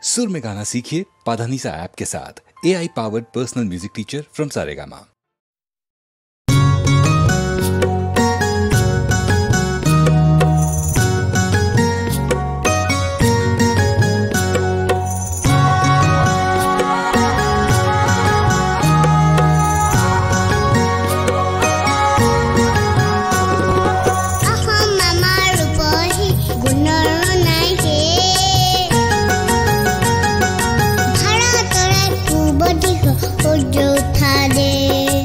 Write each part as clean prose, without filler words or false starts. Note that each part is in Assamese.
सुर में गाना सीखिए पाधानीसा ऐप के साथ। AI powered personal music teacher from Saregama. उठा दे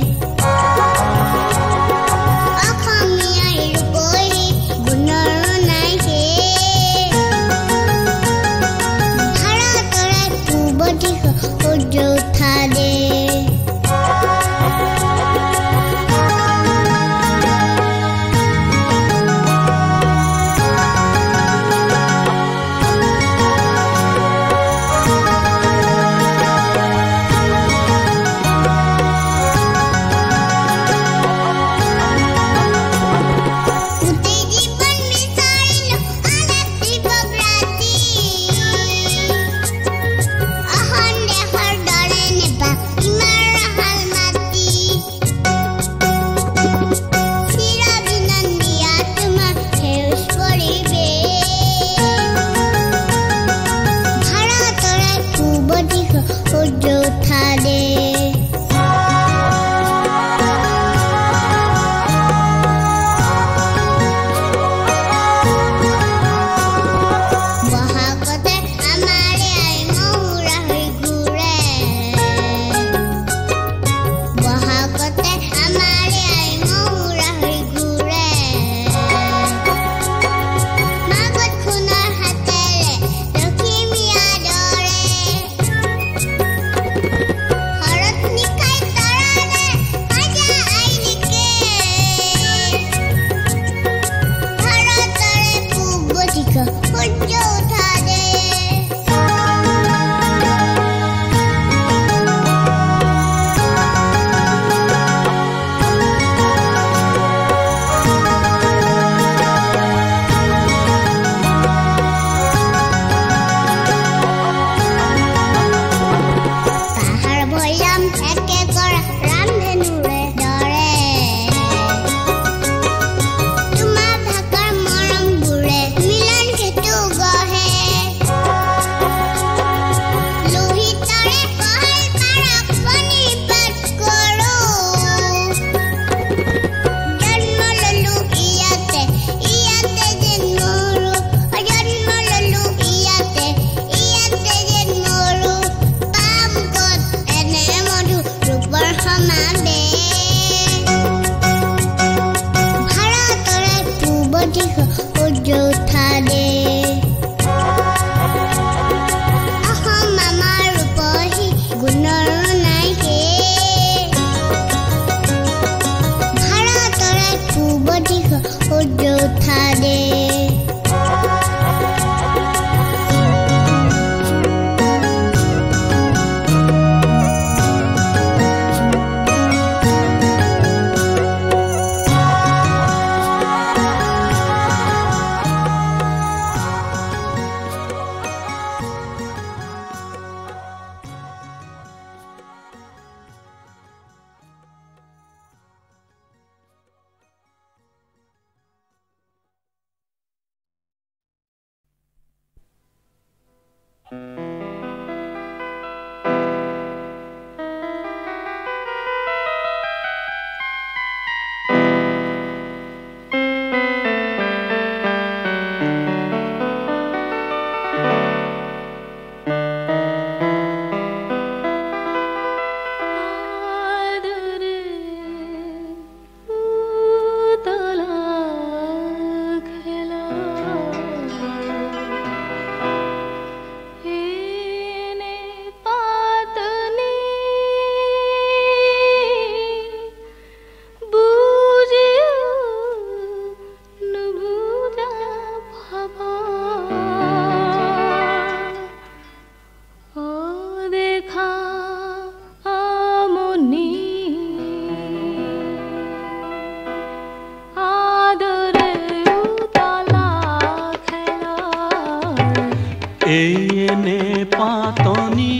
পাতনি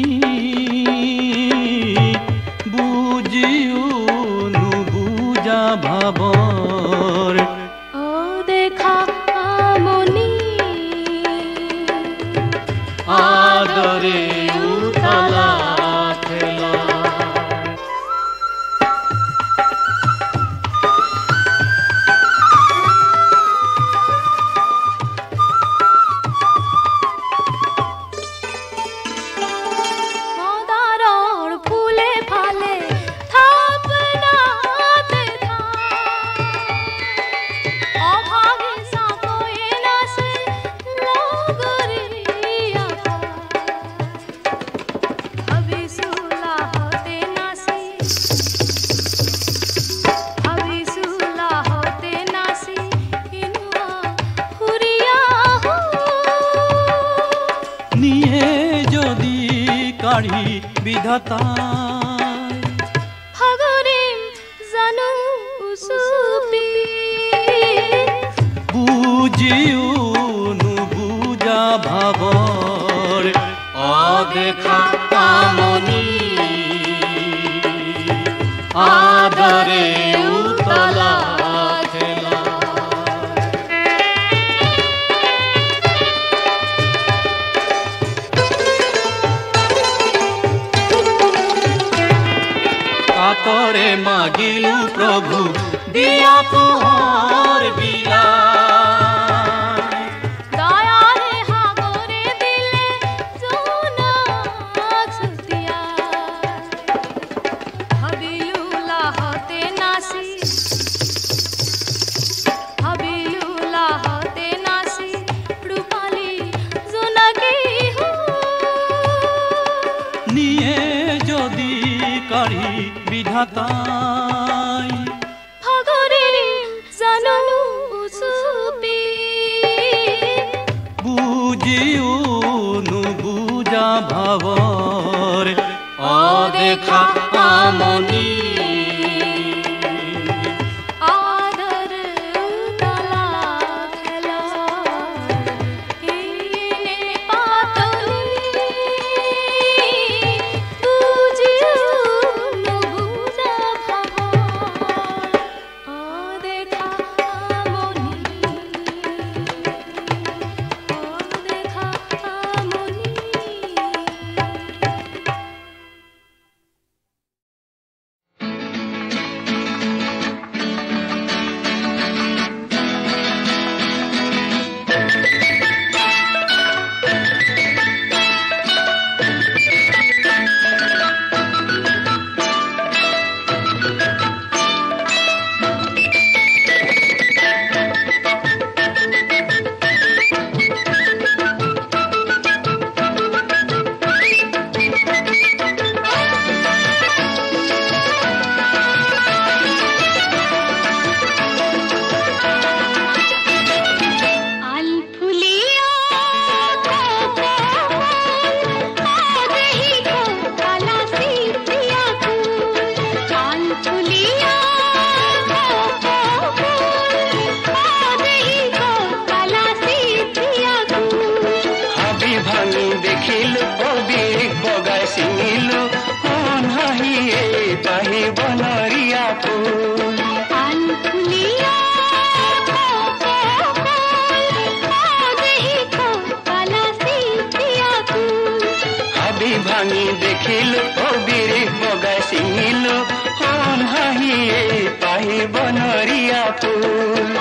বুজিও নুবুজা ভাবৰ দেখা আমনি আদৰে উতলা খেলা বিধাতা ভাগৰিম জানো উচুপি বুজিও নুবুজা ভাবৰ অদেখা আমনি আদৰে উতলা খেলা কাতৰে মাগিলো প্ৰভু দিয়া পোহৰ বিলা দয়াৰে সাগৰে দিলে জোনাক ছুটিয়া ভাবিলো লাহতে নাচি ৰূপালী জোনাকী নিয়ে যদি কাঢ়ি বিধাতাই ভাগৰিম জানো উচুপি বুজিও নুবুজা ভাবৰ অদেখা আমনি আদৰ উতলা খেলা এনে পাতনি বুজিও নুবুজা ভাবৰ অদেখা আমনি অদেখা আমনি ভাঙি দেখিলো কবিৰ বগা চিঙিলো হন হাঁহিয়ে পাহি বনৰীয়া ফুল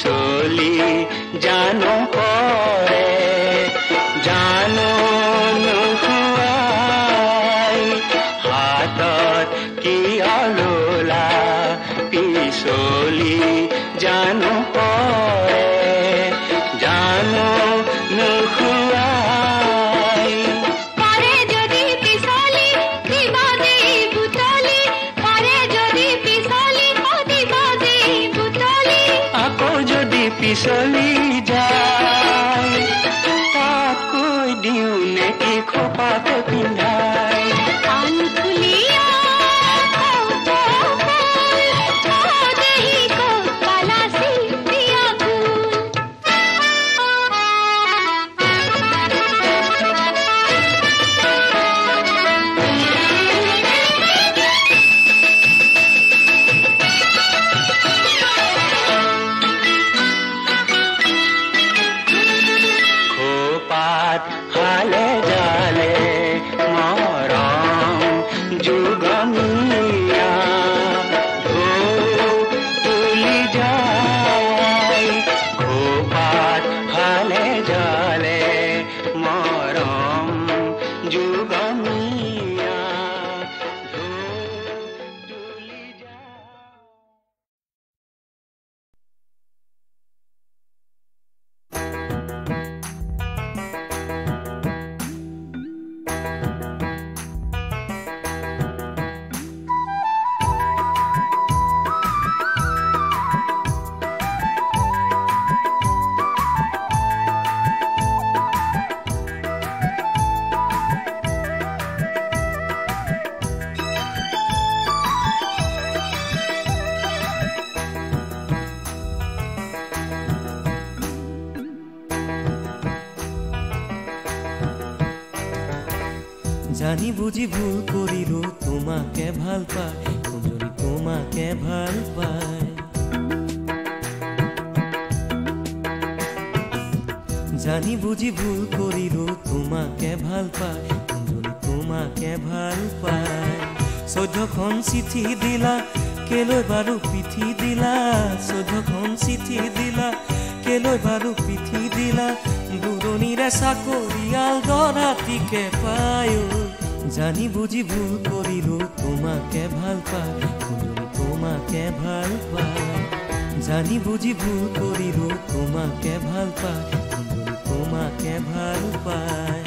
চলি জানো পৰে জানো নুখুৱাই হাতত কি আলোলা পিছলি জানো পৰে চলি যায় তাতকৈ দিওঁ নেকি খোপাতে পিন্ধাই কাণ খুলিয়া হালে জালে মৰম যুগমীয়া তুলি যায় খোপাত হালে জালে মৰম যুগমীয়া তুলি যায় জানি বুঝি ভুল করিলো তোমাকে ভাল পায় যদি তোমাকে ভাল পায় জানি বুঝি ভুল করিলো তোমাকে ভাল পায় যদি তোমাকে ভাল পায় 14খন চিঠি দিলা কেলৈ বাৰু পিঠি দিলা 14খন চিঠি দিলা কেলৈ বাৰু পিঠি দিলা দুৰণিৰে চাকৰিয়াল দৰাটিকে পায় জানি বুঝি ভুল করিলো তোমাকে ভাল পায় যদি তোমাকে ভাল পায় জানি বুঝি ভুল করিলো তোমাকে ভাল পায় যদি তোমাকে ভাল পায়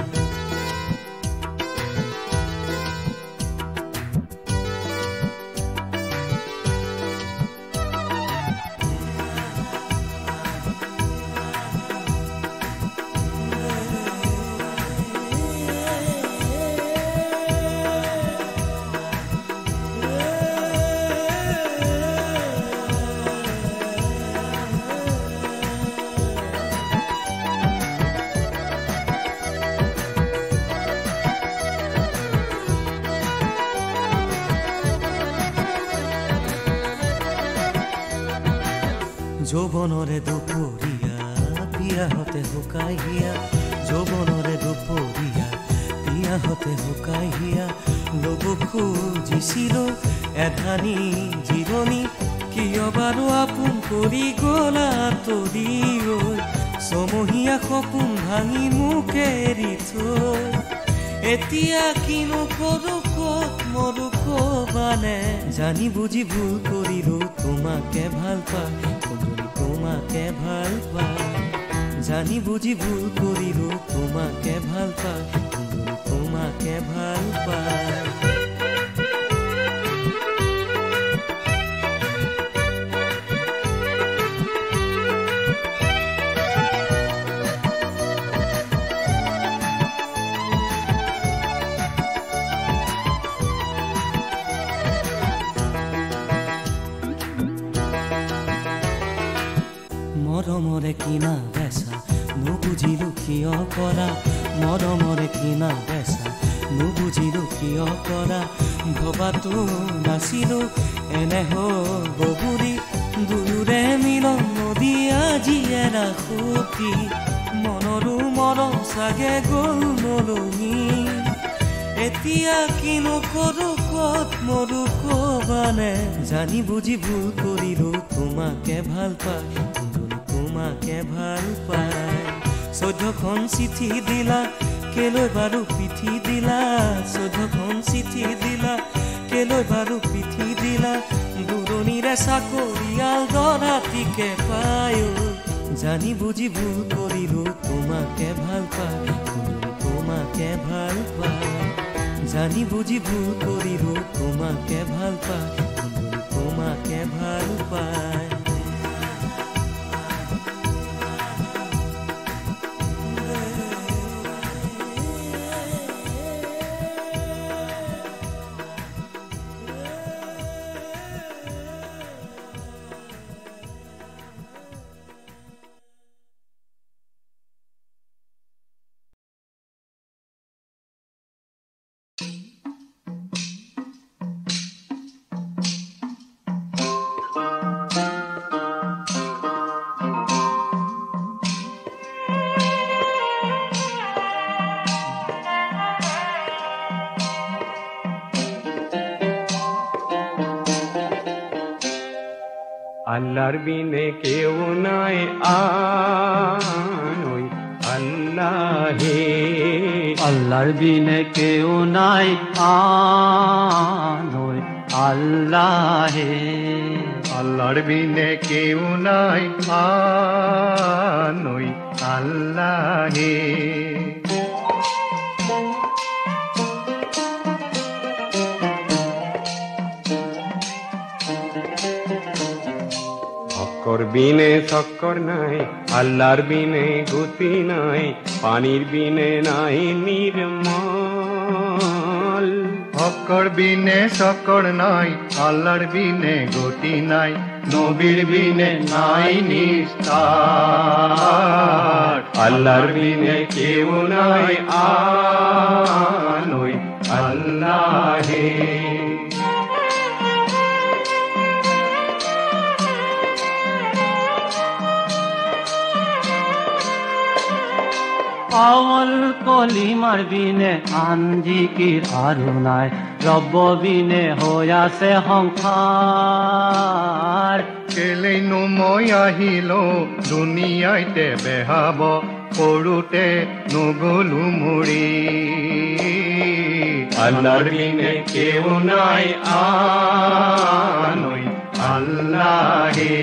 যৌবনৰে দুপৰীয়া বিয়াহতে শুকাই হিয়া যৌবনৰে দুপৰীয়া বিয়াহতে শুকাই হিয়া ল'ব খুজিছিলো এধানি জিৰণি কিয় বাৰু আপোন কৰি গ'লা তৰি ছমহীয়া সপোন ভাঙি মোক এৰি থৈ এতিয়া কিনো কৰো ক'ত মৰো ক'বানে জানি বুঝি ভুল কৰিলো তোমাকে ভাল পায় তোমাকে ভাল পায় জানি বুঝি ভুল কৰিলো তোমাকে ভাল পায় তোমাকে ভাল পায় মৰমৰে কিনা বেচা নুবুজিলো কিয় কৰা মৰমৰে কিনা বেচা নুবুজিলো কিয় কৰা ভবাতো নাছিলো এনে হ'ব বুলি দুয়োৰে মিলন নদী আজি এৰা সুতি মনৰো মৰম চাগে গ'ল নলঙি এতিয়া কিনো কৰো ক'ত মৰো ক'বানে জানি বুঝি ভুল কৰিলো তোমাকে ভাল পায় তোমাকে ভাল পায় 14খন চিঠি দিলা কেলৈ বাৰু পিঠি দিলা 14খন চিঠি দিলা কেলৈ বাৰু পিঠি দিলা দুৰণিৰে চাকৰিয়াল দৰাটিকে পায় জানি বুঝি ভুল কৰিলো তোমাকে ভাল পায় তোমাকে ভাল পায় জানি বুঝি ভুল কৰিলো তোমাকে ভাল পায় তোমাকে ভাল পায় আল্লাহর বিনে কেউ নাই আন ওই আল্লাহে আল্লাহর বিনে কেউ নাই আন ওই আল্লাহে আল্লাহর বিনে কেউ নাই আন ওই আল্লাহে অক্কর বিনে চক্কর নাই আল্লাহর বিনে গতি নাই পানির বিনে নাই নির্মল অক্কর বিনে সকর নাই আল্লাহর বিনে গতি নাই নবীর বিনে নাই নিস্তার আল্লাহর বিনে কেউ নাই আন ওই আল্লাহে আওয়াল কলিমার বিনে আঞ্জিকির আরো নাই রব্ব বিনে হইয়াছে সংসার কেলেই মই আহিল দুনিয়াইতে বেহাব সৰুতে নগলো মৰি আল্লাহৰ বিনে কেউ নাই আন ওই আল্লাহে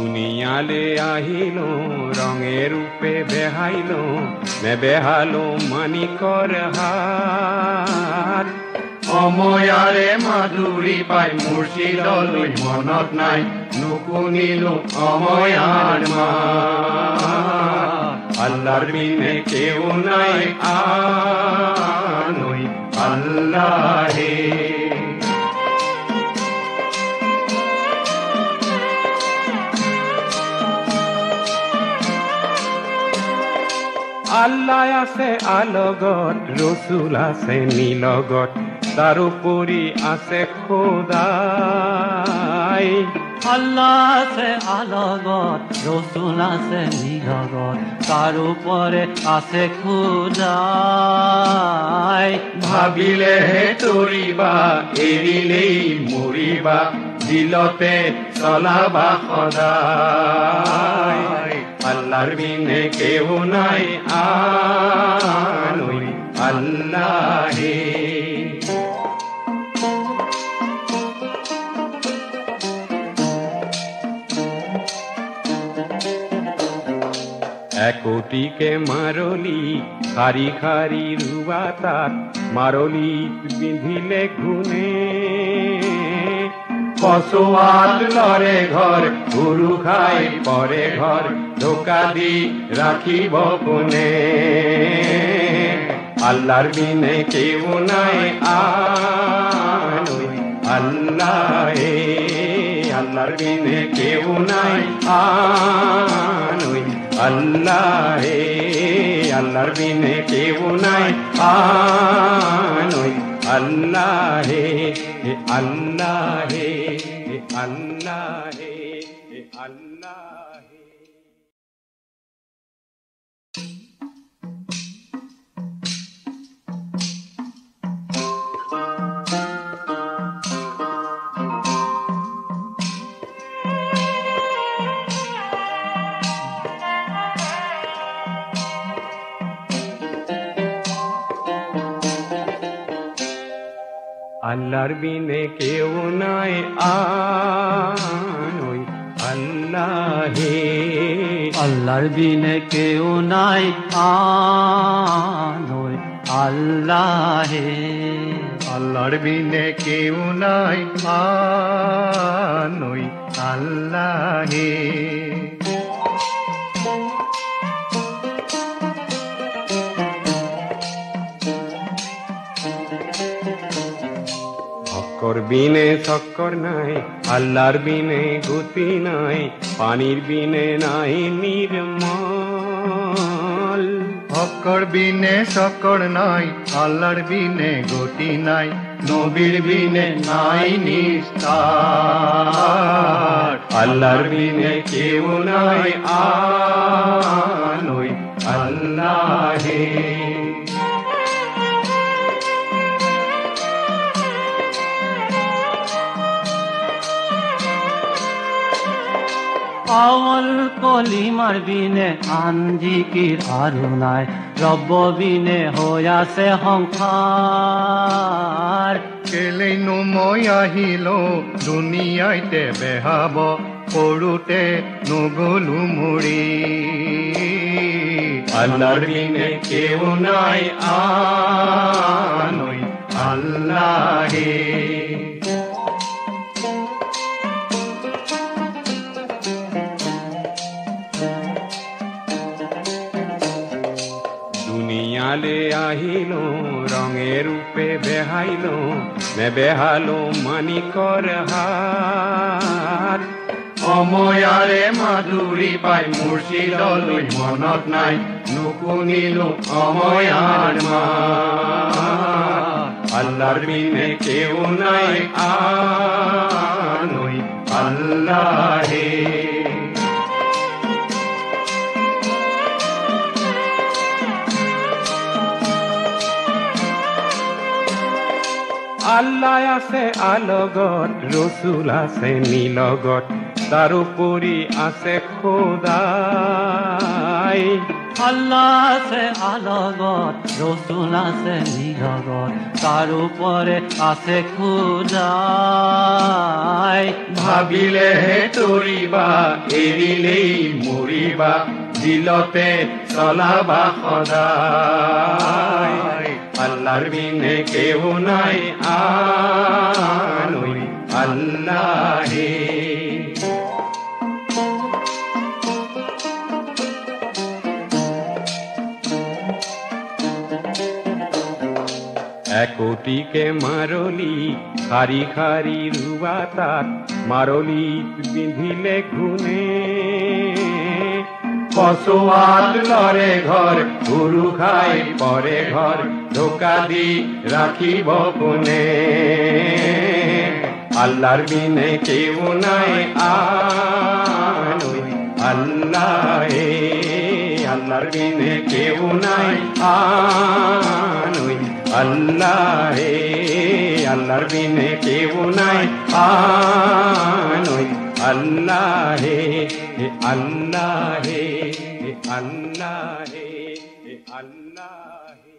দুনিয়ালে আহিল ৰঙে ৰূপে বেহাইল বেহালো মানিকৰ হাত অময়াৰে মাধুৰী পাই মুৰ্শিদলৈ মনত নাই নুশুনিলো অময়াৰ মাত আল্লাহর বিনে কেউ নাই আন ওই আল্লাহে আল্লাহ আছে আলগত রসুল আছে নীলগত তাৰোপৰি আছে খোদাই আল্লাহ আছে আলগত ৰসুল আছে নিলগত তাৰ উপৰে আছে খুদাই ভাবিলেহে তৰিবা এৰিলেই মৰিবা দিলতে চলাবা সদায় আল্লাহর বিনে কেউ নাই আন ওই আল্লাহে একটিকে মারলি খারি খারি রুয়া তার মারলি বিঁধিলে ঘুনে পশোয়াত লরে ঘর গুরু খাই পরে ঘর ধোকা দি রাখিব কোনে আল্লাহর বিনে কেউ নাই আন ওই আল্লাহে আল্লাহর বিনে কেউ নাই আন ওই আল্লাহে আল্লাহর বিনে কেউ নাই আন ওই আল্লাহে আল্লাহে আল্লাহে আল্লাহে আল্লাহর বিনে কেউ নাই আন ওই আল্লাহে আল্লাহর বিনে কেউ নাই আন ওই আল্লাহে আল্লাহর বিনে কেউ নাই আন ওই আল্লাহে অক্কর বিনে চক্কর নাই আল্লাহর বিনে গতি নাই পানির বিনে নাই নির্মল অক্কর বিনে সকর নাই আল্লাহর বিনে গতি নাই নবীর বিনে নাই নিস্তার আল্লাহর বিনে কেউ নাই আন ওই আল্লাহ হে আৱল কলিমাৰ বিনে আন জিকিৰ আৰু নাই ৰব্ব বিনে হৈ আছে সংসাৰ কেলেনো মই আহিলো দুনিয়াইতে বেহাব সৰুতে নগলো মৰি আল্লাহৰ বিনে কেউ নাই আনৈ আল্লাহ হে দুনিয়ালে আহিলো ৰঙে ৰূপে বেহাইলো নেবেহালো মানিকৰ হাত অময়াৰে মাধুৰী পাই মুৰ্শিদলৈ মনত নাই নুশুনিলো অময়াৰ মাত আল্লাহৰ বিনে কেউ নাই আনৈ আল্লাহ হে আল্লাহ আছে আলগত ৰসুল আছে নিলগত তাৰোপৰি আছে খোদাই আল্লাহ আছে আলগত ৰচুল আছে নিলগত তাৰোপৰে আছে খোদাই ভাবিলেহে তৰিবা এৰিলেই মৰিবা দিলতে চলাবা সদায় আল্লাহৰ বিনে কেউ নাই আনৈ আল্লাহ হে একোটিকে মাৰলি শাৰী শাৰী ৰুৱা তাত মাৰলিত পিন্ধিলে ঘুনে কচুৱাত লৰে ঘৰ গুৰু খাই পৰে ঘৰ ধোকা দি ৰাখিব কোনে আল্লাহৰ বিনে কেউ নাই আনৈ আল্লাহ হে আল্লাহৰ বিনে কেউ নাই আনৈ আল্লাহ হে আল্লাহর বিনে কেউ নাই আনৈ আল্লাহ হে আল্লাহ হে আল্লাহ হে আল্লাহ হে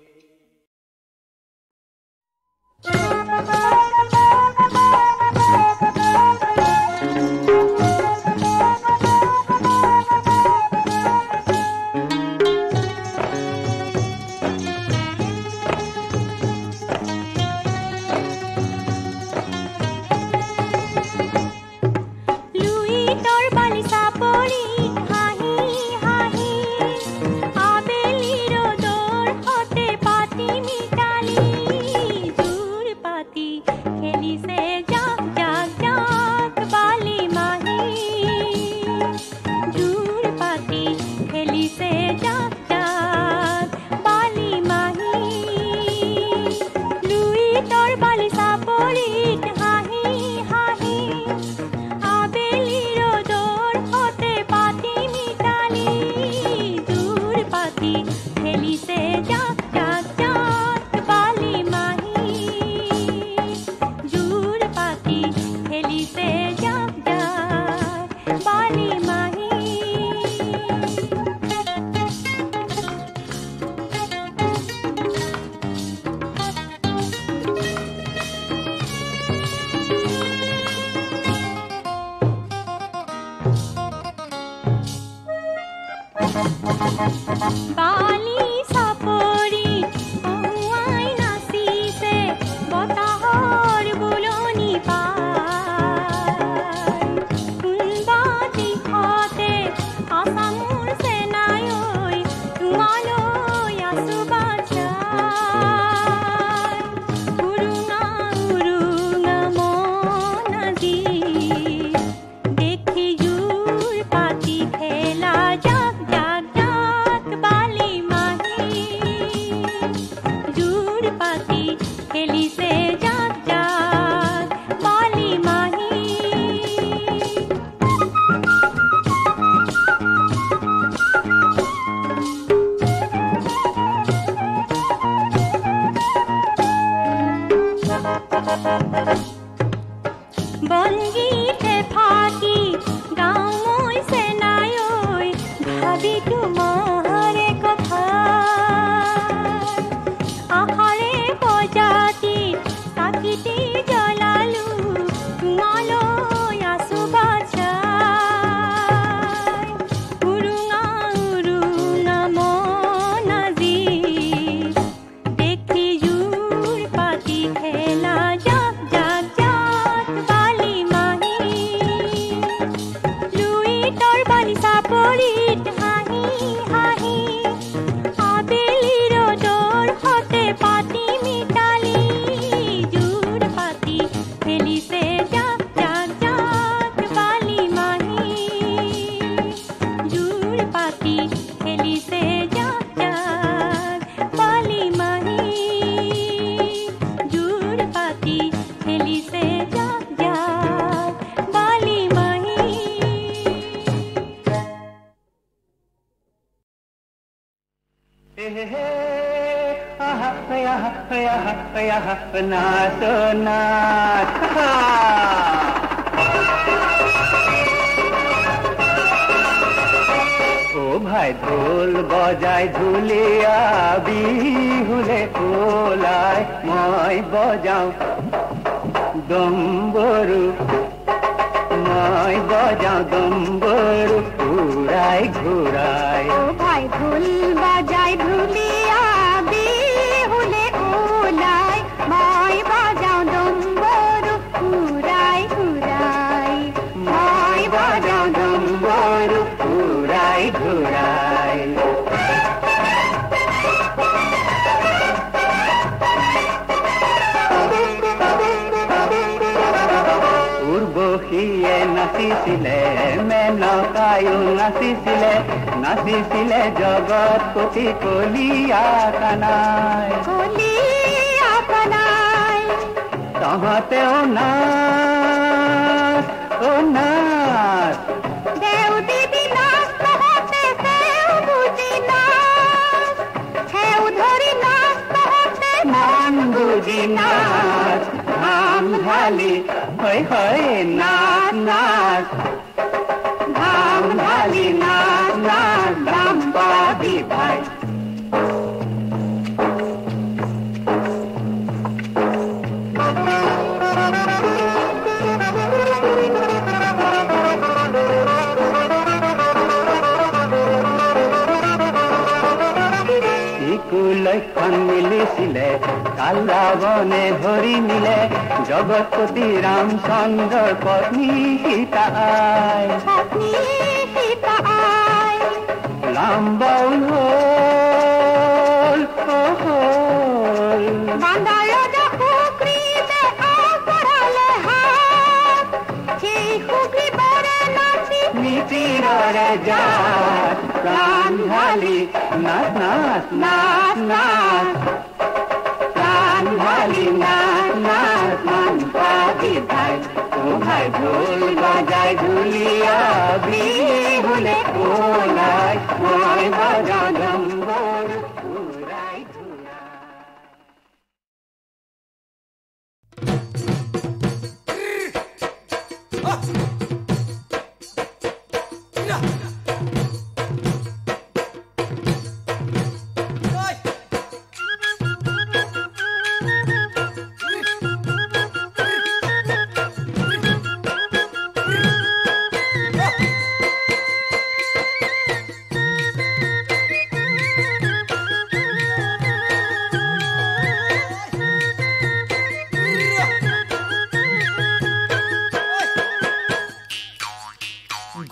দেখি জুর পাতি খেলা জাক জাক জাক বালি মা বনগীতে ফাঁকি গাওঁ মই চেনাই ঐ ভাবি তোমাৰে কথা আশাৰে প্ৰজাতি চাকিটি জ্বলালো তোমালৈ আছো বাচাই উৰুঙা উৰুঙা মন আজি দেখি জোৰ পাতি খেলা জাক জাক জাক বালি মাহি লুইতৰ বালিচা পৰিত হাঁহি হাঁহি আবেলি ৰ'দৰ সতে পাতি মিতালি জোৰ পাতি খেলিছে জাক জাক জাক বালি মাহি জোৰ পাতি খেলিছে জাক জাক বালি মাহি জোৰ পাতি খেলিছে জাক জাক বালি মাহি ও ভাই ঢোল বজাই ঢুলিয়া বিহুলে ওলাই মই বজাও ডম্বৰু মই বজাও ডম্বৰু ঘূৰাই ঘূৰাই ও ভাই ঢোল বাজাই ঢুলিয়া বিহুলে ওলাই মই বাজাও ডম্বৰু ঘূৰাই ঘূৰাই মই বজাও ডম্বৰু ঘূৰাই ঘূৰাই উৰ্বশীয়ে নাচিছিলে মেনকায়ো নাচিছিলে নাচিছিলে জগতপতি কলিয়া কানাই কলিয়া কানাই তহঁতেও নাচ ও নাচ দেউ দিদি নাচ তহঁতে সেউ বুজি নাচ সেউ ধৰি নাচ তহঁতে মন বুজি নাচ ধাম ঢালি হয় হয় নাচ নাচ ধাম ঢালি নাচ নাচ দাম পাবি ভাই লক্ষণ মিলিছিলে কাল ৰাৱণে ধৰি নিলে জগতপতি ৰামচন্দ্ৰৰ পত্নী সীতা আই পত্নী সীতা আই লাম্বাউল হ'ল হ'ল বান্দাৰ ৰজা সুগ্ৰীৱে আগবঢ়ালে হাত সেই সুগ্ৰীৱৰে নাচি নীতিৰে যাত প্ৰাণ ঢালি নাচ নাচ নাচ নাচ প্ৰাণ ঢালি নাচ নাচ মান পাবি ভাই ও ভাই ঢোল বাজাই ঢুলিয়া বিহুলে ওলাই মই বজাও ডম্বৰু ঘূৰাই ঘূৰাই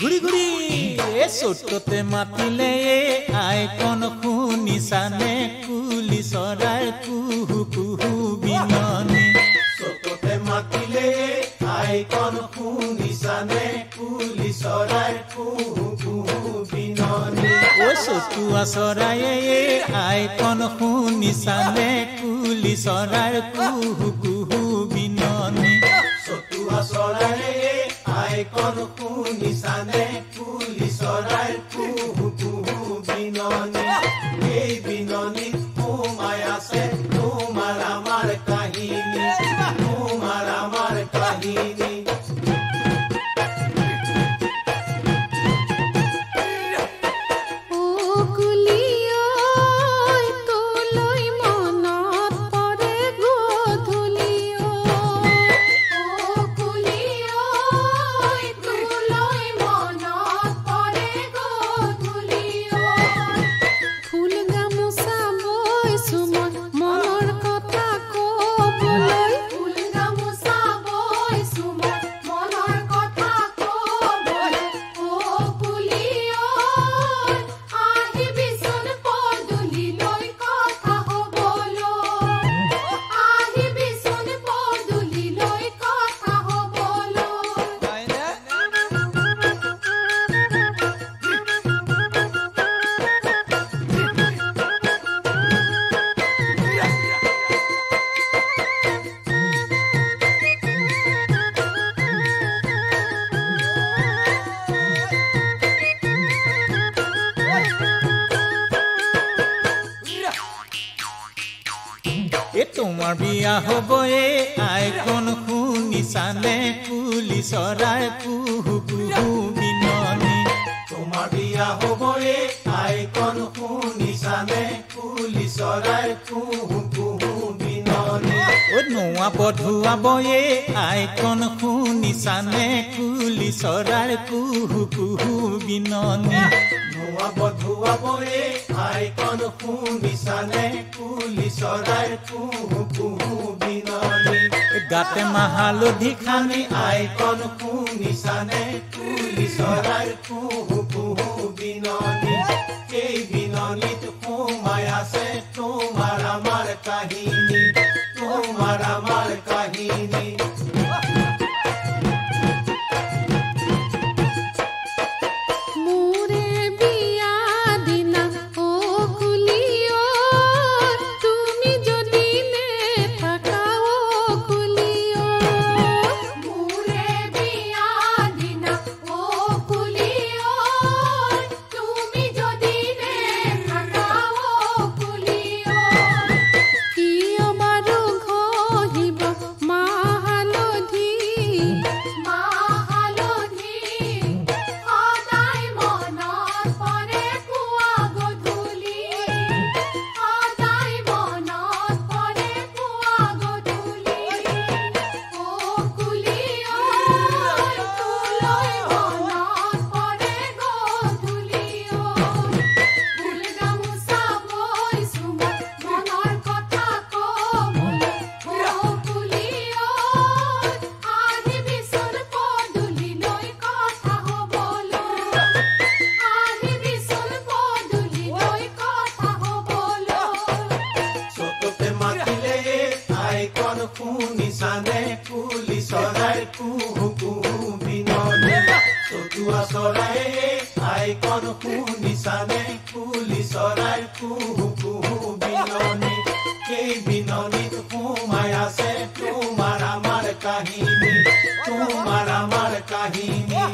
ঘুৰি ঘুৰি ছোটতে মাতিলে আইকন শুনিছানে কুলি চৰাইৰ কুহু কুহু বিননি ছোটতে মাতিলে আইকন শুনিছানে কুলি চৰাইৰ কুহু কুহু বিননি ও চতুৱা চৰায়ে আইকন শুনিছানে কুলি চৰাইৰ কুহু কুহু বিননি চতুৱা চৰায়ে আইকন শুনিছানে কুলি চৰাইৰ কুহু কুহু বিননি এই বিননিত সোমাই আছে তোমাৰ আমাৰ কাহিনী তোমাৰ বিয়া হ'ব আইকন শুনিছানে কুলি চৰাই কুহু কুহু বিননি তোমাৰ বিয়া হ'ব আইকন শুনিছানে কুলি চৰাই কুহু কুহু বিননি নোৱা পধুৱাব আইকন শুনিছানে কুলি চৰাই কুহু কুহু বিননি নোৱা পধুৱাব আইকন শুনিছানে কুলি চৰাই কুহু কুহু বিননি গাতে মাহালধি খানি আইকন শুনিছানে কুলি চৰাই কুহু কুহু বিননি এই বিননিত সোমাই আছে তোমাৰ আমাৰ কাহিনী তোমাৰ আমাৰ কাহিনী শুনিছানে কুলি চৰাই কুহু কুহু বিননি চতুৱা চৰাই আইকন শুনিছানে কুলি চৰাই কুহু কুহু বিননি এই বিননিত সোমাই আছে তোমাৰ আমাৰ কাহিনী তোমাৰ আমাৰ কাহিনী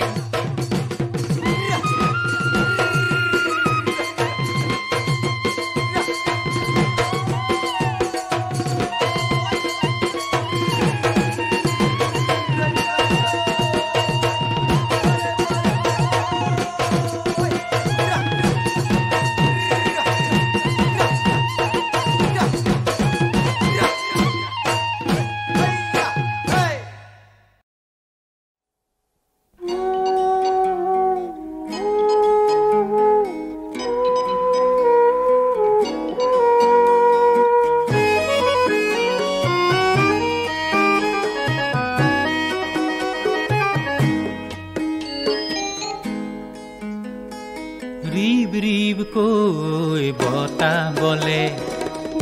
ৰিব ৰিব কই বতাহ বলে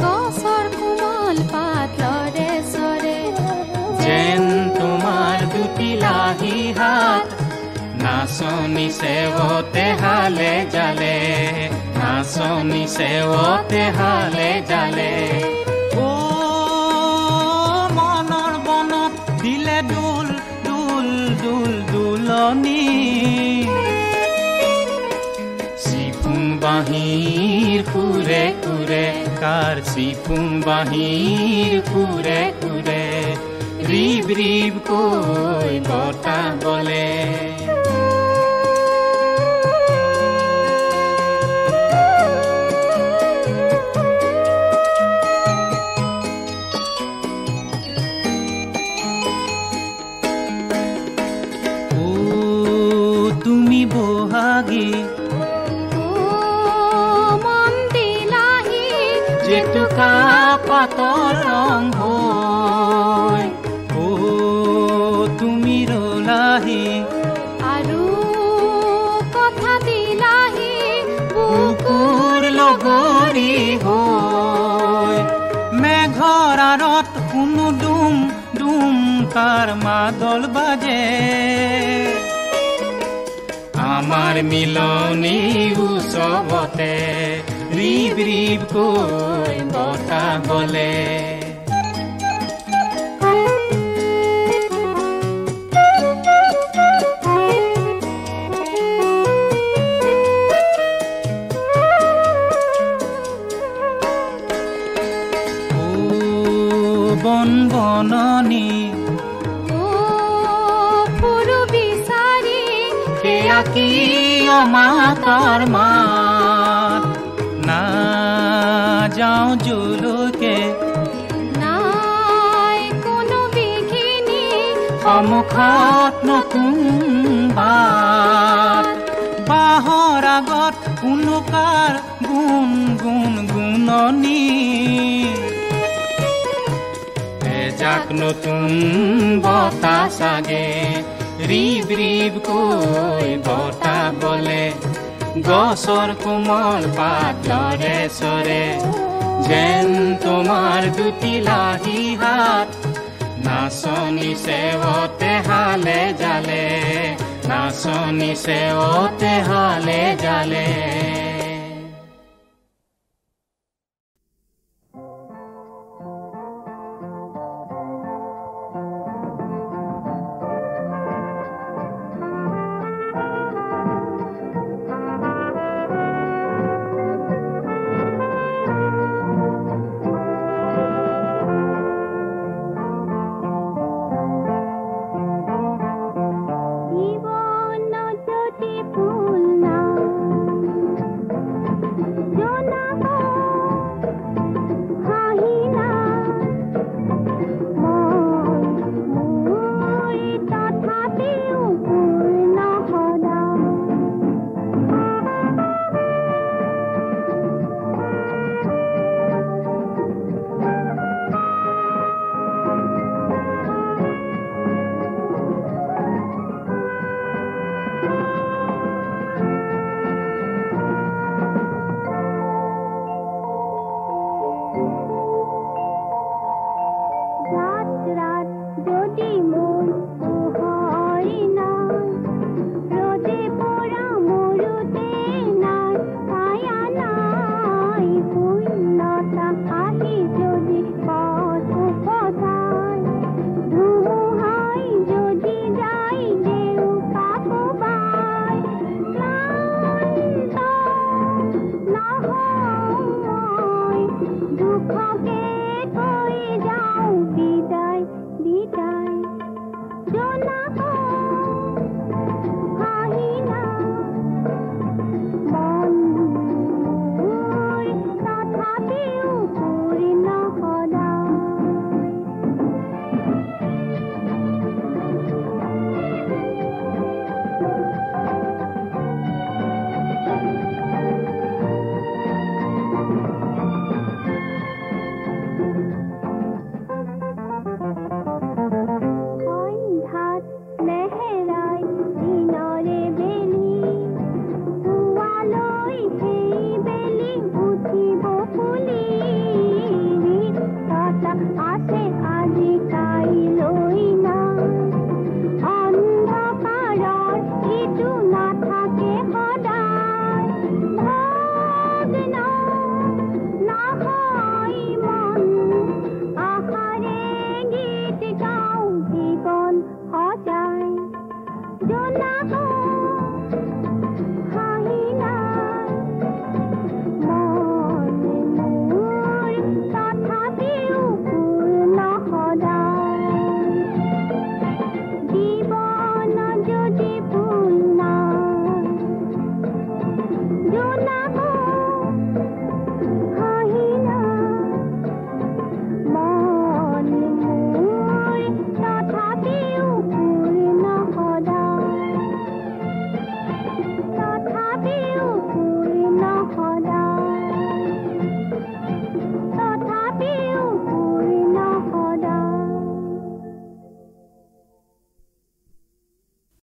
গছৰ কোমল পাত লৰে চৰে যেন তোমাৰ দুটি লাহি হাত নাচনি সেৱতে হালে জালে নাচনি সেৱতে হালে জালে ও মনৰ বনত দিলে দুল দুল দুল দুলনি বাহিৰ কুৰে কুৰে কাৰ চিপুং বাহিৰ কুৰে কুৰে ৰিব ৰিব কৈ বতাহ বলে ও তুমি বহাগী জেতুকা পাতৰ ৰং হৈ ও তুমি ৰলাহি আৰু কথা দিলাহি বুকুৰ লগৰী হৈ মেঘৰ আৰত শুনো ডুম ডুম কাৰ মাদল বাজে আমাৰ মিলনী উৎসৱতে ৰিব ৰিব কই বতাহ বলে ও বননি ফুৰু বিচাৰি সেয়া কি অমাতৰ মাত না যাওঁ জুলুকে নাই কোনো বিঘিনি সন্মুখত নতুন বাট বাঁহৰ আগত উনুকাৰ গুণ গুণ গুণনি এজাক নতুন বতাহ চাগে ৰিব ৰিব কৈ বতাহ বলে গছৰ কোমল পাত লৰে চৰে যেন তোমাৰ দুটি লাহি হাত নাচনি সেৱতে হালে জালে নাচনি সেৱতে হালে জালে আছে আজি কাইলৈ